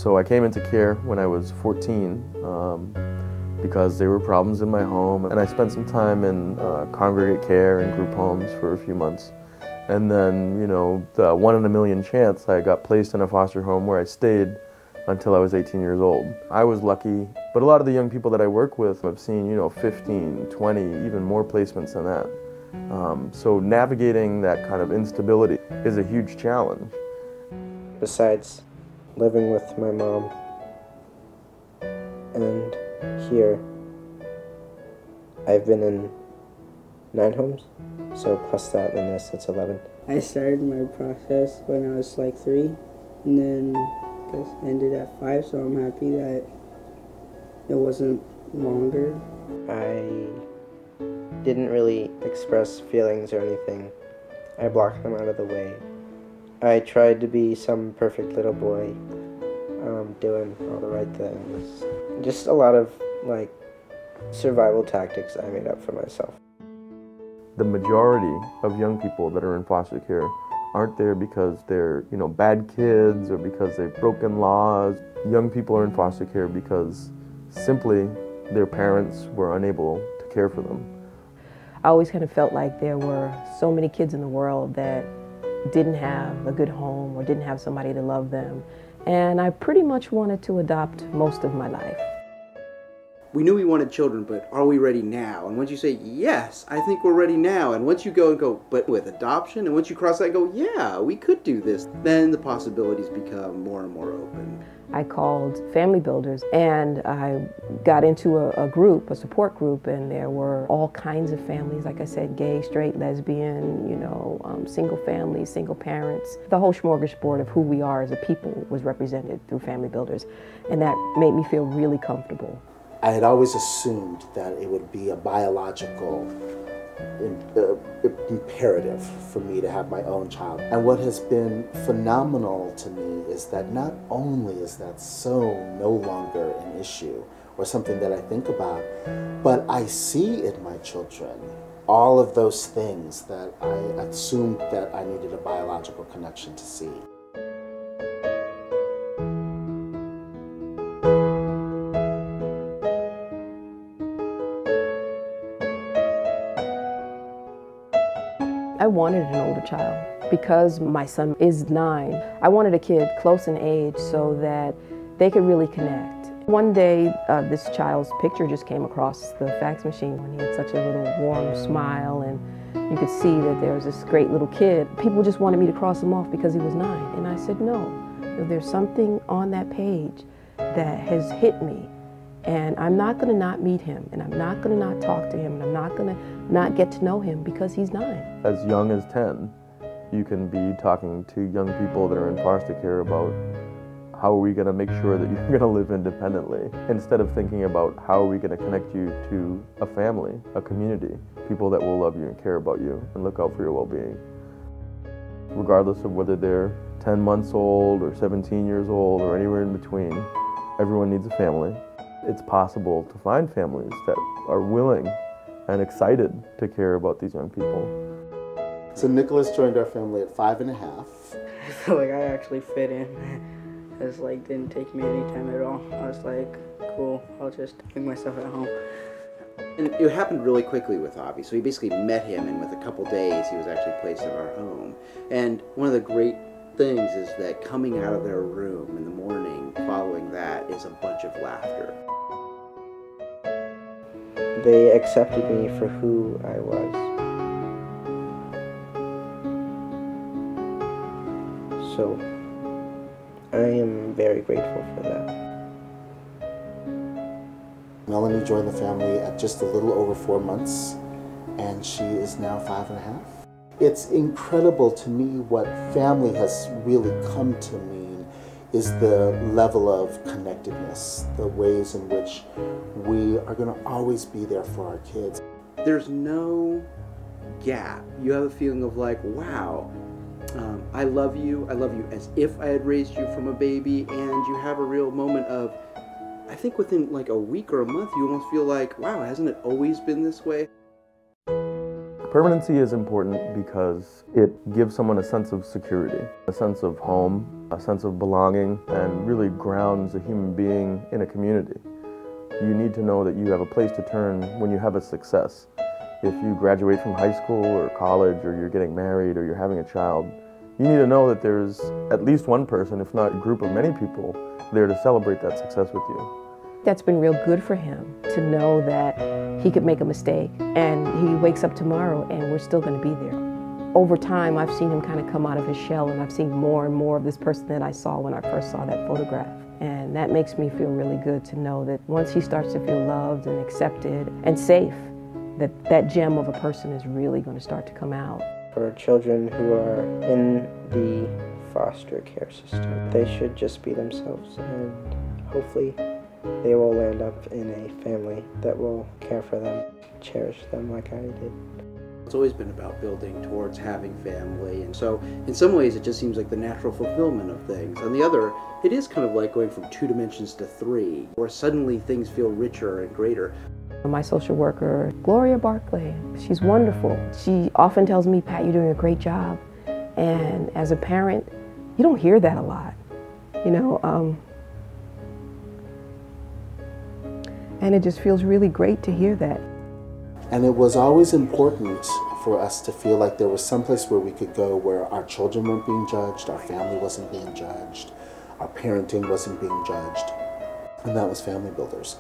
So I came into care when I was 14 because there were problems in my home, and I spent some time in congregate care and group homes for a few months. And then, you know, the 1 in a million chance, I got placed in a foster home where I stayed until I was 18 years old. I was lucky, but a lot of the young people that I work with, I've seen, you know, 15, 20, even more placements than that. So navigating that kind of instability is a huge challenge. Besides living with my mom and here, I've been in 9 homes, so plus that and this, it's 11. I started my process when I was like 3, and then I ended at 5, so I'm happy that it wasn't longer. I didn't really express feelings or anything. I blocked them out of the way. I tried to be some perfect little boy, doing all the right things. Just a lot of, like, survival tactics I made up for myself. The majority of young people that are in foster care aren't there because they're, you know, bad kids or because they've broken laws. Young people are in foster care because simply their parents were unable to care for them. I always kind of felt like there were so many kids in the world that didn't have a good home or didn't have somebody to love them. And I pretty much wanted to adopt most of my life. We knew we wanted children, but are we ready now? And once you say, yes, I think we're ready now, and once you go and go, but with adoption, and once you cross that and go, yeah, we could do this, then the possibilities become more and more open. I called Family Builders, and I got into a group, a support group, and there were all kinds of families, like I said, gay, straight, lesbian, you know, single families, single parents. The whole smorgasbord of who we are as a people was represented through Family Builders, and that made me feel really comfortable. I had always assumed that it would be a biological imperative for me to have my own child. And what has been phenomenal to me is that not only is that so no longer an issue or something that I think about, but I see in my children all of those things that I assumed that I needed a biological connection to see. I wanted an older child because my son is 9. I wanted a kid close in age so that they could really connect. One day, this child's picture just came across the fax machine when he had such a little warm smile, and you could see that there was this great little kid. People just wanted me to cross him off because he was 9, and I said no. There's something on that page that has hit me, and I'm not going to not meet him, and I'm not going to not talk to him, and I'm not going to not get to know him because he's 9. As young as 10, you can be talking to young people that are in foster care about how are we going to make sure that you're going to live independently, instead of thinking about how are we going to connect you to a family, a community, people that will love you and care about you and look out for your well-being. Regardless of whether they're 10 months old or 17 years old or anywhere in between, everyone needs a family. It's possible to find families that are willing and excited to care about these young people. So Nicholas joined our family at 5½. I feel like I actually fit in. It like didn't take me any time at all. I was like, cool, I'll just make myself at home. And it happened really quickly with Avi. So we basically met him, and with a couple days, he was actually placed in our home. And one of the great things is that coming out of their room in the morning following that is a bunch of laughter. They accepted me for who I was. So I am very grateful for that. Melanie joined the family at just a little over 4 months, and she is now 5½. It's incredible to me what family has really come to mean is the level of connectedness, the ways in which we are going to always be there for our kids. There's no gap. You have a feeling of like, wow, I love you as if I had raised you from a baby, and you have a real moment of, I think within like a week or a month, you almost feel like, wow, hasn't it always been this way? Permanency is important because it gives someone a sense of security, a sense of home, a sense of belonging, and really grounds a human being in a community. You need to know that you have a place to turn when you have a success. If you graduate from high school or college, or you're getting married, or you're having a child, you need to know that there's at least one person, if not a group of many people, there to celebrate that success with you. That's been real good for him, to know that he could make a mistake and he wakes up tomorrow and we're still going to be there. Over time, I've seen him kind of come out of his shell, and I've seen more and more of this person that I saw when I first saw that photograph. And that makes me feel really good to know that once he starts to feel loved and accepted and safe, that gem of a person is really going to start to come out. For children who are in the foster care system, they should just be themselves, and hopefully they will land up in a family that will care for them, cherish them like I did. It's always been about building towards having family, and so in some ways it just seems like the natural fulfillment of things. On the other, it is kind of like going from 2 dimensions to 3, where suddenly things feel richer and greater. My social worker, Gloria Barclay, she's wonderful. She often tells me, Pat, you're doing a great job. And as a parent, you don't hear that a lot, you know. And it just feels really great to hear that. And it was always important for us to feel like there was someplace where we could go where our children weren't being judged, our family wasn't being judged, our parenting wasn't being judged, and that was Family Builders.